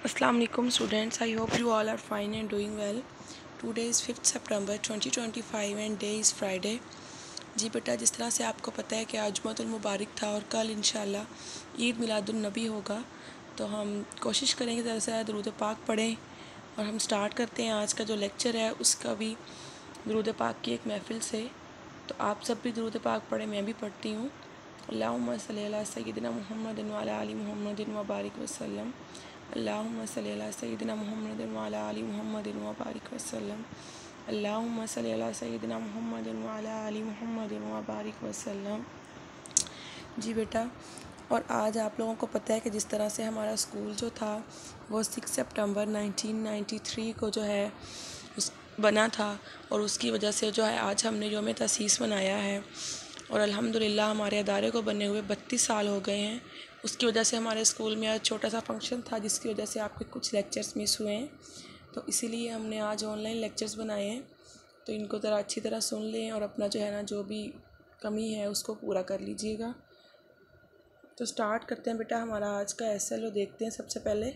Assalamu alaikum students. I hope you all are fine and doing well. Today is 5th September 2025 and day is Friday. जी बेटा, जिस तरह से आपको पता है कि आज जुमातुल मुबारक था और कल इंशाल्लाह ईद मिलादुन नबी होगा, तो हम कोशिश करेंगे ज़्यादा से ज़्यादा दुरूद पाक पढ़ें। और हम स्टार्ट करते हैं आज का जो लेक्चर है उसका भी दुरूद पाक की एक महफ़िल से। तो आप सब भी दुरूद पाक पढ़ें, मैं भी पढ़ती हूँ। अल्लाहुम्मा सल्ली अला सय्यिदिना मुहम्मदिन व अला आलि मुहम्मदिन व बारिक वसल्लम। अल्लाहुम्मा सल्ली अला सय्यिदिना मुहम्मदिन व अला आलि मुहम्मदिन व बारिक वसल्लम। अल्लाहुम्मा सल्ली अला सय्यिदिना मुहम्मदिन व अला आलि मुहम्मदिन व बारिक वसल्लम। जी बेटा, और आज आप लोगों को पता है कि जिस तरह से हमारा स्कूल जो था वो 6 सितंबर 1993 को जो है उस बना था, और उसकी वजह से जो है आज हमने यौम तसीस मनाया है। और अल्हम्दुलिल्लाह हमारे अदारे को बने हुए 32 साल हो गए हैं। उसकी वजह से हमारे स्कूल में आज छोटा सा फंक्शन था, जिसकी वजह से आपके कुछ लेक्चर्स मिस हुए हैं, तो इसीलिए हमने आज ऑनलाइन लेक्चर्स बनाए हैं। तो इनको ज़रा अच्छी तरह सुन लें और अपना जो है ना, जो भी कमी है उसको पूरा कर लीजिएगा। तो स्टार्ट करते हैं बेटा, हमारा आज का SLO देखते हैं सबसे पहले।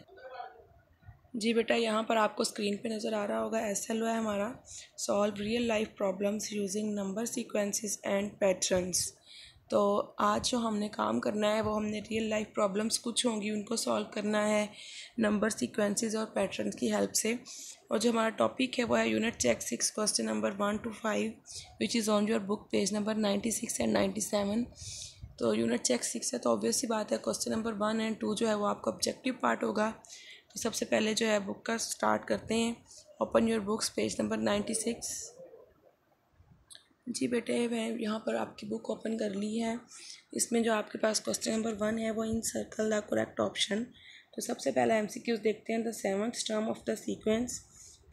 जी बेटा, यहाँ पर आपको स्क्रीन पे नज़र आ रहा होगा SLO है हमारा, solve real life problems using number sequences and patterns. तो आज जो हमने काम करना है वो हमने रियल लाइफ प्रॉब्लम्स कुछ होंगी उनको सॉल्व करना है नंबर सीक्वेंसेस और पैटर्न्स की हेल्प से। और जो हमारा टॉपिक है वो है unit check 6 question number 1 to 5 which is on your book page number 96 and 97। तो यूनिट चेक 6 है तो ऑब्वियस सी बात है क्वेश्चन नंबर 1 एंड 2 जो है वो आपका ऑब्जेक्टिव पार्ट होगा। तो सबसे पहले जो है बुक का स्टार्ट करते हैं। Open your books page number 96। जी बेटे, मैं यहाँ पर आपकी बुक ओपन कर ली है। इसमें जो आपके पास क्वेश्चन नंबर 1 है वो इन सर्कल द करेक्ट ऑप्शन। तो सबसे पहला MCQs देखते हैं। The seventh term of the sequence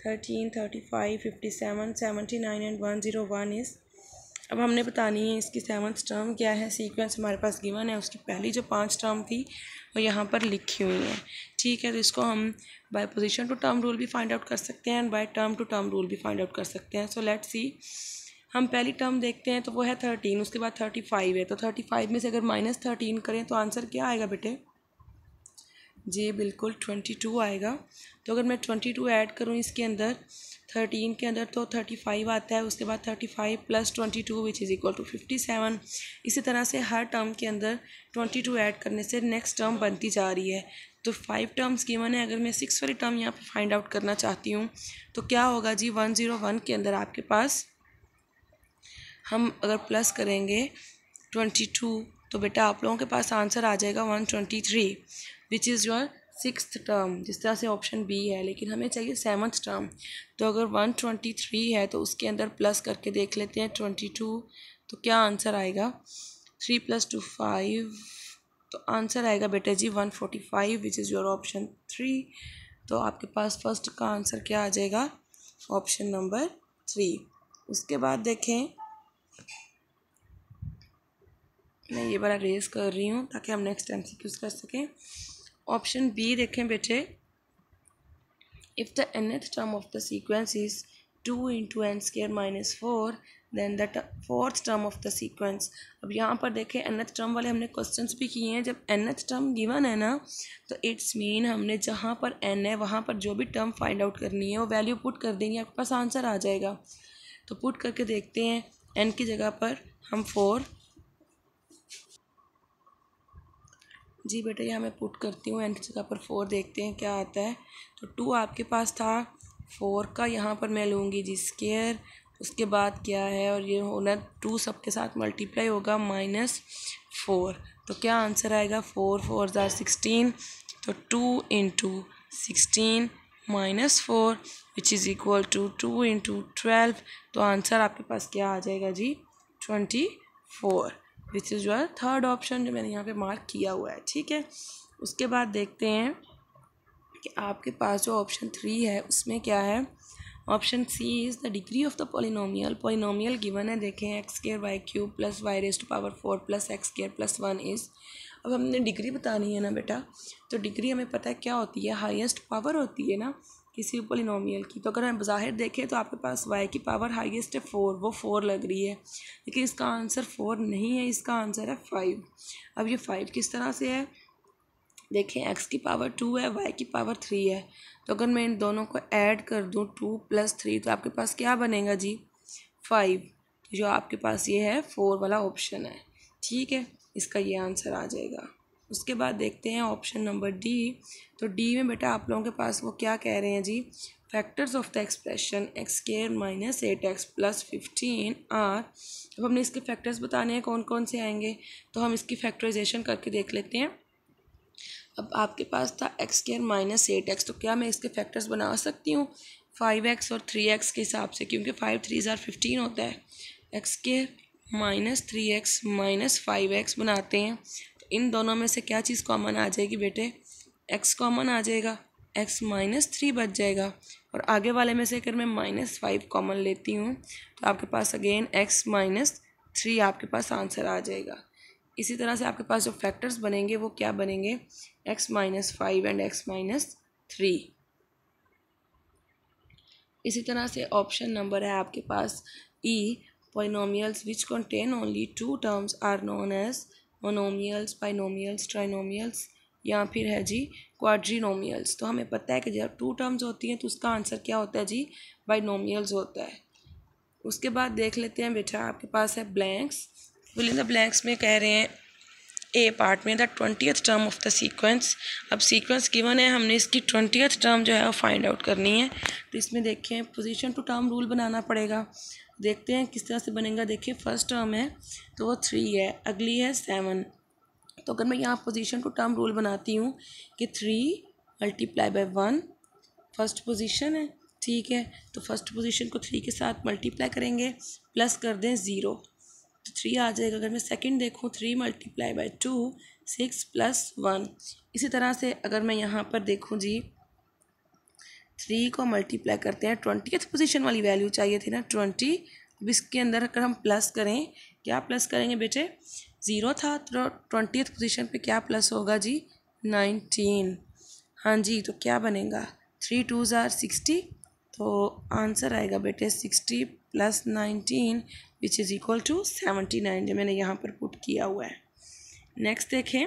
13, 35, 57, 79 and 101 is. अब हमने बतानी है इसकी सेवंथ टर्म क्या है। सीक्वेंस हमारे पास गिवन है, उसकी पहली जो 5 टर्म थी वो यहाँ पर लिखी हुई है। ठीक है, तो इसको हम by position to term rule भी फाइंड आउट कर सकते हैं and by term to term rule भी फाइंड आउट कर सकते हैं। सो लेट्स सी, हम पहली टर्म देखते हैं तो वो है 13, उसके बाद 35 है। तो 35 में से अगर -13 करें तो आंसर क्या आएगा बेटे? जी बिल्कुल 22 आएगा। तो अगर मैं 22 ऐड करूँ इसके अंदर 13 के अंदर तो 35 आता है, उसके बाद 35 + 22 विच इज़ इक्वल टू 57। इसी तरह से हर टर्म के अंदर 22 ऐड करने से नेक्स्ट टर्म बनती जा रही है। तो 5 टर्म्स गिवन है। अगर मैं 6 वाली टर्म यहाँ पे फाइंड आउट करना चाहती हूँ तो क्या होगा जी? 101 के अंदर आपके पास हम अगर प्लस करेंगे 22 तो बेटा आप लोगों के पास आंसर आ जाएगा 123 which is your 6th term, जिस तरह से ऑप्शन बी है। लेकिन हमें चाहिए 7th टर्म। तो अगर 123 है तो उसके अंदर प्लस करके देख लेते हैं 22, तो क्या आंसर आएगा? 3 + 2 5, तो आंसर आएगा बेटा जी 145 विच इज़ योर ऑप्शन 3। तो आपके पास फर्स्ट का आंसर क्या आ जाएगा? Option number 3। उसके बाद देखें, मैं ये वाला रेस कर रही हूँ ताकि हम नेक्स्ट MCQs कर सकें। ऑप्शन बी देखें बेटे, if the nth term of the sequence is 2 × n² - 4 then the 4th term of the sequence. अब यहाँ पर देखें nth टर्म वाले हमने क्वेश्चंस भी किए हैं। जब nth टर्म गिवन है ना, तो इट्स मीन हमने जहाँ पर n है वहाँ पर जो भी टर्म फाइंड आउट करनी है वो वैल्यू पुट कर देंगे, आपके पास आंसर आ जाएगा। तो पुट करके देखते हैं। n की जगह पर हम 4, जी बेटा यहाँ मैं पुट करती हूँ। n की जगह पर 4, देखते हैं क्या आता है। तो 2 आपके पास था, 4 का यहाँ पर मैं लूँगी जी स्क्वायर। उसके बाद क्या है, और ये होना 2 सबके साथ मल्टीप्लाई होगा -4। तो क्या आंसर आएगा? 4 × 4 = 16। तो 2 × 16 - 4 विच इज़ इक्वल टू 2 × 12। तो आंसर आपके पास क्या आ जाएगा जी? 24 which is your third option, जो मैंने यहाँ पे मार्क किया हुआ है। ठीक है, उसके बाद देखते हैं कि आपके पास जो ऑप्शन 3 है उसमें क्या है। Option C is the degree of the polynomial. Polynomial given है, देखें x² y³ + y⁴ + x² + 1 is. अब हमने डिग्री बतानी है ना बेटा, तो डिग्री हमें पता है क्या होती है? हाईएस्ट पावर होती है ना किसी भी पॉलिनोमियल की। तो अगर हम ज़ाहिर देखें तो आपके पास y की पावर हाईएस्ट है 4, वो 4 लग रही है, लेकिन इसका आंसर 4 नहीं है, इसका आंसर है 5। अब ये 5 किस तरह से है? देखें एक्स की पावर 2 है, वाई की पावर 3 है, तो अगर मैं इन दोनों को ऐड कर दूँ 2 + 3 तो आपके पास क्या बनेगा जी 5। तो जो आपके पास ये है 4 वाला ऑप्शन है। ठीक है, इसका ये आंसर आ जाएगा। उसके बाद देखते हैं ऑप्शन नंबर डी। तो डी में बेटा आप लोगों के पास वो क्या कह रहे हैं जी, factors of the expression x² - 8x + 15 are. अब हमने इसके फैक्टर्स बताने हैं कौन कौन से आएंगे, तो हम इसकी फैक्टराइजेशन करके देख लेते हैं। अब आपके पास था x² - 8x, तो क्या मैं इसके फैक्टर्स बना सकती हूँ 5x और 3x के हिसाब से, क्योंकि 5 3 = 15 होता है। x² - 3x - 5x बनाते हैं, तो इन दोनों में से क्या चीज़ कॉमन आ जाएगी बेटे, x कॉमन आ जाएगा, x - 3 बच जाएगा, और आगे वाले में से अगर मैं -5 कॉमन लेती हूँ तो आपके पास अगेन x - 3 आपके पास आंसर आ जाएगा। इसी तरह से आपके पास जो फैक्टर्स बनेंगे वो क्या बनेंगे, x - 5 एंड x - 3। इसी तरह से ऑप्शन नंबर है आपके पास E, polynomials which contain only 2 terms are known as monomials, binomials, trinomials, या फिर है जी क्वाड्रीनोमियल्स। तो हमें पता है कि जब 2 टर्म्स होती हैं तो उसका आंसर क्या होता है जी बाइनोमियल्स होता है। उसके बाद देख लेते हैं बेटा आपके पास है blanks. Fill in the blanks में कह रहे हैं ए पार्ट में the 20th term of the sequence. अब सीक्वेंस गिवन है, हमने इसकी 20th टर्म जो है वो फाइंड आउट करनी है। तो इसमें देखें पोजीशन टू टर्म रूल बनाना पड़ेगा। देखते हैं किस तरह से बनेगा। देखिए फर्स्ट टर्म है तो वो 3 है, अगली है 7। तो अगर मैं यहाँ पोजीशन टू टर्म रूल बनाती हूँ कि 3 × 1 फर्स्ट पोजीशन है, ठीक है, तो फर्स्ट पोजीशन को 3 के साथ मल्टीप्लाई करेंगे, प्लस कर दें 0 तो 3 आ जाएगा। अगर मैं सेकंड देखूँ 3 × 2 6 + 1। इसी तरह से अगर मैं यहाँ पर देखूँ जी 3 को मल्टीप्लाई करते हैं, 20th पोजीशन वाली वैल्यू चाहिए थी ना 20। अब इसके अंदर अगर हम प्लस करें, क्या प्लस करेंगे बेटे, 0 था तो 20th पोजीशन पे क्या प्लस होगा जी 19। हाँ जी, तो क्या बनेगा 3 2 = 60, तो आंसर आएगा बेटे 60 + 19 विच इज़ इक्वल टू 79, जो मैंने यहाँ पर पुट किया हुआ है। नेक्स्ट देखें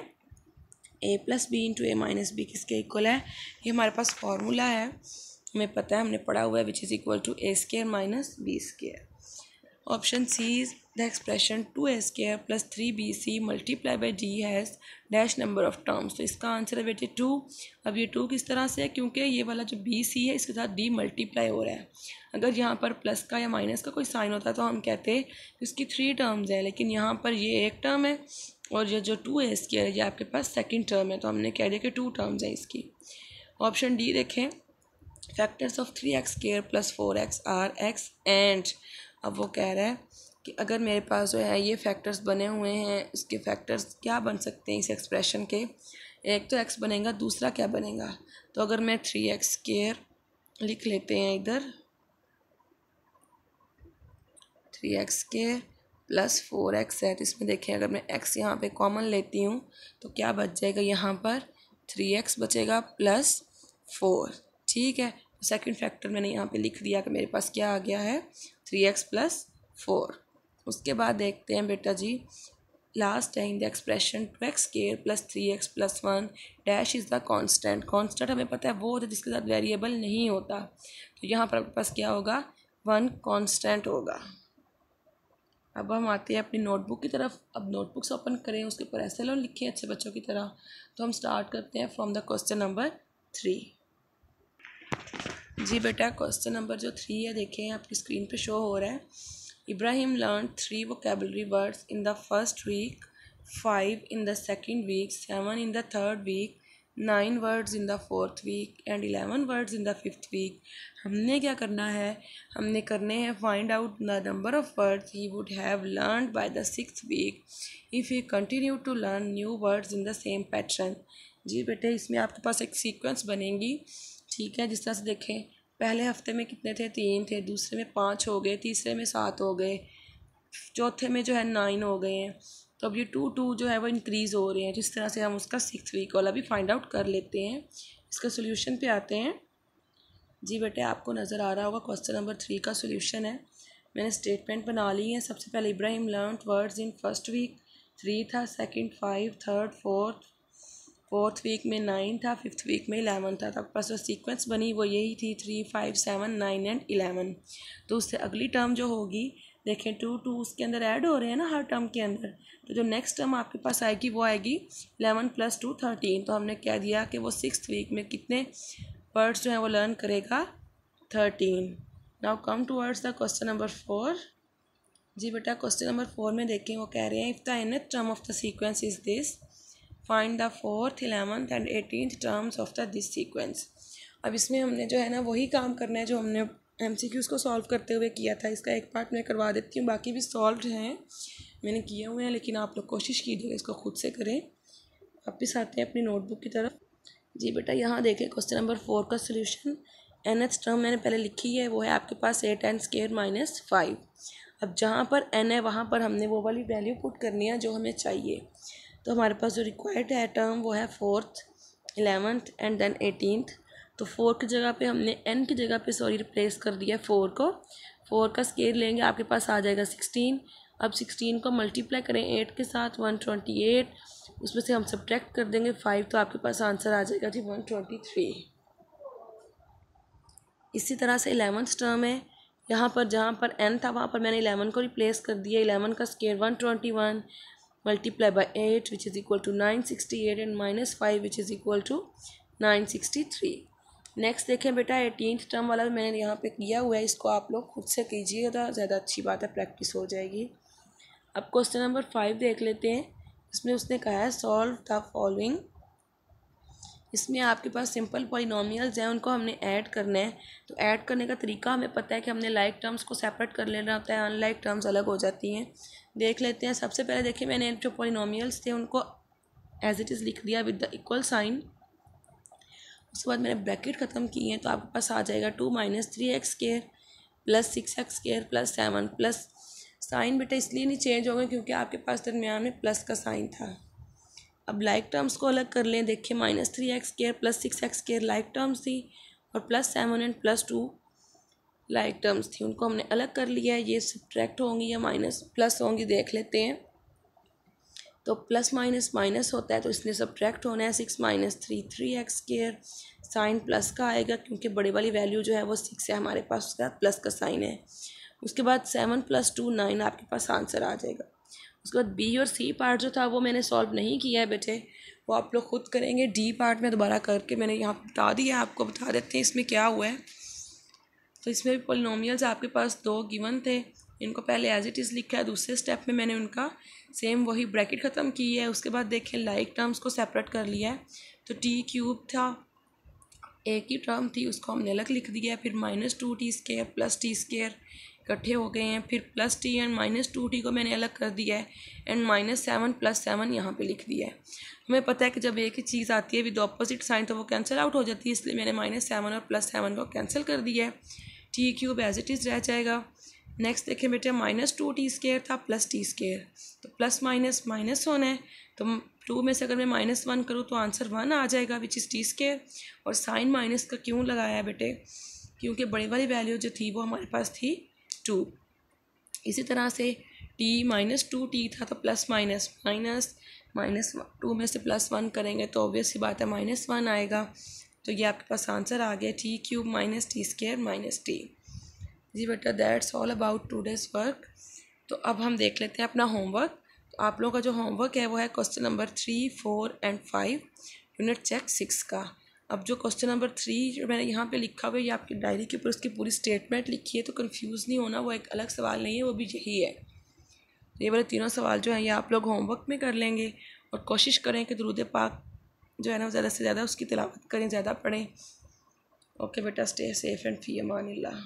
a + b × a - b किसके इक्वल है, ये हमारे पास फॉर्मूला है, हमें पता है, हमने पढ़ा हुआ है, which is equal to a² - b²। Option C is the expression 2a² + 3bc × d has dash number of terms. तो इसका आंसर है बेटे 2। अब ये 2 किस तरह से है, क्योंकि ये वाला जो bc है इसके साथ d मल्टीप्लाई हो रहा है। अगर यहाँ पर प्लस का या माइनस का कोई साइन होता तो हम कहते इसकी 3 टर्म्स है, लेकिन यहाँ पर ये एक टर्म है और ये जो 2a² है ये आपके पास सेकेंड टर्म है, तो हमने कह दिया कि 2 टर्म्स है इसकी। ऑप्शन डी देखें, factors of 3x² + 4x are x and. अब वो कह रहा है कि अगर मेरे पास जो है ये फैक्टर्स बने हुए हैं, इसके फैक्टर्स क्या बन सकते हैं इस एक्सप्रेशन के, एक तो x बनेगा, दूसरा क्या बनेगा, तो अगर मैं 3x² लिख लेते हैं इधर, 3x² + 4x है, तो इसमें देखें अगर मैं x यहाँ पे कॉमन लेती हूँ तो क्या बच जाएगा, यहाँ पर 3x बचेगा + 4। ठीक है, सेकंड फैक्टर मैंने यहाँ पे लिख दिया कि मेरे पास क्या आ गया है 3x + 4। उसके बाद देखते हैं बेटा जी लास्ट है in the expression 2x² + 3x + 1 dash is the constant. Constant हमें पता है वो होता है जिसके साथ वेरिएबल नहीं होता, तो यहाँ पर आपके पास क्या होगा 1 कांस्टेंट होगा। अब हम आते हैं अपनी नोटबुक की तरफ। अब नोटबुक्स ओपन करें, उसके ऊपर ऐसे लो लिखें अच्छे बच्चों की तरह। तो हम स्टार्ट करते हैं फ्रॉम द क्वेश्चन नंबर 3। जी बेटा क्वेश्चन नंबर जो 3 है देखें आपकी स्क्रीन पे शो हो रहा है। Ibrahim learn 3 vocabulary words in the first week, 5 in the second week, 7 in the third week, 9 words in the fourth week and 11 words in the fifth week. हमने क्या करना है, हमने करने हैं find out the number of words he would have learned by the 6th week if he continue to learn new words in the same pattern. जी बेटे इसमें आपके पास एक सीक्वेंस बनेगी, ठीक है, जिस तरह से देखें पहले हफ्ते में कितने थे 3 थे, दूसरे में 5 हो गए, तीसरे में 7 हो गए, चौथे में जो है 9 हो गए हैं। तो अब ये 2 जो है वो इंक्रीज़ हो रहे हैं, जिस तरह से हम उसका 6th वीक वाला भी फाइंड आउट कर लेते हैं। इसका सोल्यूशन पे आते हैं। जी बेटे आपको नज़र आ रहा होगा क्वेश्चन नंबर 3 का सोल्यूशन है। मैंने स्टेटमेंट बना ली है। सबसे पहले Ibrahim learn words in first week, 3 था, सेकंड 5, थर्ड 4 4th वीक में 9 था, 5th वीक में 11 था। तो आपके पास जो सीक्वेंस बनी वो यही थी 3, 5, 7, 9 एंड 11। तो उससे अगली टर्म जो होगी, देखें 2 उसके अंदर ऐड हो रहे हैं ना हर टर्म के अंदर, तो जो नेक्स्ट टर्म आपके पास आएगी वो आएगी 11 + 2 13। तो हमने क्या दिया कि वो 6th वीक में कितने वर्ड्स जो हैं वो लर्न करेगा 13। Now come towards the question number 4। जी बेटा क्वेश्चन नंबर 4 में देखें, वो कह रहे हैं if the nth term of the sequence is this, find the 4th, 11th and 18th terms of the this sequence. अब इसमें हमने जो है ना वही काम करना है जो हमने MCQs को सॉल्व करते हुए किया था। इसका एक पार्ट मैं करवा देती हूँ, बाकी भी सॉल्व हैं, मैंने किए हुए हैं, लेकिन आप लोग कोशिश कीजिएगा इसको खुद से करें। वापस आते हैं अपनी नोटबुक की तरफ। जी बेटा यहाँ देखें क्वेश्चन नंबर 4 का सोल्यूशन। nth टर्म मैंने पहले लिखी है, वो है आपके पास 8n² - 5। अब जहाँ पर n है वहाँ पर हमने वो वाली वैल्यू पुट करनी है जो हमें चाहिए। तो हमारे पास जो रिक्वायर्ड है टर्म वो है 4th, 11th and then 18th। तो 4 की जगह पे हमने n की जगह पे रिप्लेस कर दिया 4 को। 4 का स्केयर लेंगे, आपके पास आ जाएगा 16। अब 16 को मल्टीप्लाई करें 8 के साथ 128, उसमें से हम सब्ट्रैक्ट कर देंगे 5, तो आपके पास आंसर आ जाएगा जी 123। इसी तरह से 11th टर्म है, यहाँ पर जहाँ पर n था वहाँ पर मैंने 11 को रिप्लेस कर दिया। 11 का square 121 multiply by 8 which is equal to 968 and -5 which is equal to 963। Next देखें बेटा 18th टर्म वाला मैंने यहाँ पे किया हुआ है, इसको आप लोग खुद से कीजिएगा, ज़्यादा अच्छी बात है, प्रैक्टिस हो जाएगी। अब क्वेश्चन नंबर 5 देख लेते हैं। इसमें उसने कहा है सॉल्व द फॉलोइंग। इसमें आपके पास सिंपल पॉलिनोमियल्स हैं, उनको हमने ऐड करना है। तो ऐड करने का तरीका हमें पता है कि हमने लाइक टर्म्स को सेपरेट कर लेना होता है, अनलाइक टर्म्स अलग हो जाती हैं। देख लेते हैं। सबसे पहले देखिए मैंने जो पॉलिनोमियल्स थे उनको एज इट इज़ लिख दिया विद द इक्वल साइन। उसके बाद मैंने ब्रैकेट ख़त्म किए हैं, तो आपके पास आ जाएगा 2 - 3x² + 6x² + 7 प्लस साइन बेटा इसलिए नहीं चेंज हो गए क्योंकि आपके पास दरमियान में प्लस का साइन था। अब लाइक टर्म्स को अलग कर लें। देखिए -3x² + 6x² लाइक टर्म्स थी और +7 एंड +2 लाइक टर्म्स थी, उनको हमने अलग कर लिया है। ये सब्ट्रैक्ट होंगी या माइनस प्लस होंगी देख लेते हैं। तो प्लस माइनस माइनस होता है तो इसलिए सब्ट्रैक्ट होना है। 6 - 3 3x², साइन प्लस का आएगा क्योंकि बड़ी वाली वैल्यू जो है वो 6 है हमारे पास, उसका प्लस का साइन है। उसके बाद 7 + 2 9 आपके पास आंसर आ जाएगा। उसके बाद बी और सी पार्ट जो था वो मैंने सॉल्व नहीं किया है बेटे, वो आप लोग खुद करेंगे। डी पार्ट में दोबारा करके मैंने यहाँ बता दिया, आपको बता देते हैं इसमें क्या हुआ है। तो इसमें भी पॉलिनोमियल्स आपके पास 2 गिवन थे, इनको पहले एज इट इज़ लिखा है। दूसरे स्टेप में मैंने उनका सेम वही ब्रैकेट ख़त्म की है। उसके बाद देखें लाइक टर्म्स को सेपरेट कर लिया है। तो t³ था, एक ही टर्म थी, उसको हमने अलग लिख दिया है। फिर -2t² + t² इकट्ठे हो गए हैं। फिर +t एंड -2t को मैंने अलग कर दिया है एंड -7 + 7 यहाँ पे लिख दिया है। हमें पता है कि जब एक ही चीज़ आती है विद ऑपोजिट साइन तो वो कैंसिल आउट हो जाती है, इसलिए मैंने -7 और +7 को कैंसिल कर दिया है। t³ एज इट इज़ रह जाएगा। नेक्स्ट देखें बेटे -2t² था +t², तो प्लस माइनस माइनस होना है। तो 2 में से अगर मैं -1 करूँ तो आंसर 1 आ जाएगा विच इज़ t²। और साइन माइनस का क्यों लगाया है बेटे, क्योंकि बड़ी वाली वैल्यू जो थी वो हमारे पास थी 2। इसी तरह से t -2t था तो प्लस माइनस माइनस -2 में से +1 करेंगे तो ऑब्वियस सी बात है -1 आएगा। तो ये आपके पास आंसर आ गया t³ - t² - t। जी बेटा that's all about today's work. तो अब हम देख लेते हैं अपना होमवर्क। तो आप लोगों का जो होमवर्क है वो है question number 3, 4 and 5 unit check 6 का। अब जो क्वेश्चन नंबर 3 जो मैंने यहाँ पे लिखा हुआ है ये आपकी डायरी के ऊपर उसकी पूरी स्टेटमेंट लिखी है, तो कंफ्यूज नहीं होना, वो एक अलग सवाल नहीं है, वो भी यही है। ये वाले तीनों सवाल जो हैं ये आप लोग होमवर्क में कर लेंगे और कोशिश करें कि दुरूद पाक जो है ना ज़्यादा से ज़्यादा उसकी तिलावत करें, ज़्यादा पढ़ें। ओके बेटा, stay safe and fee Aman Allah.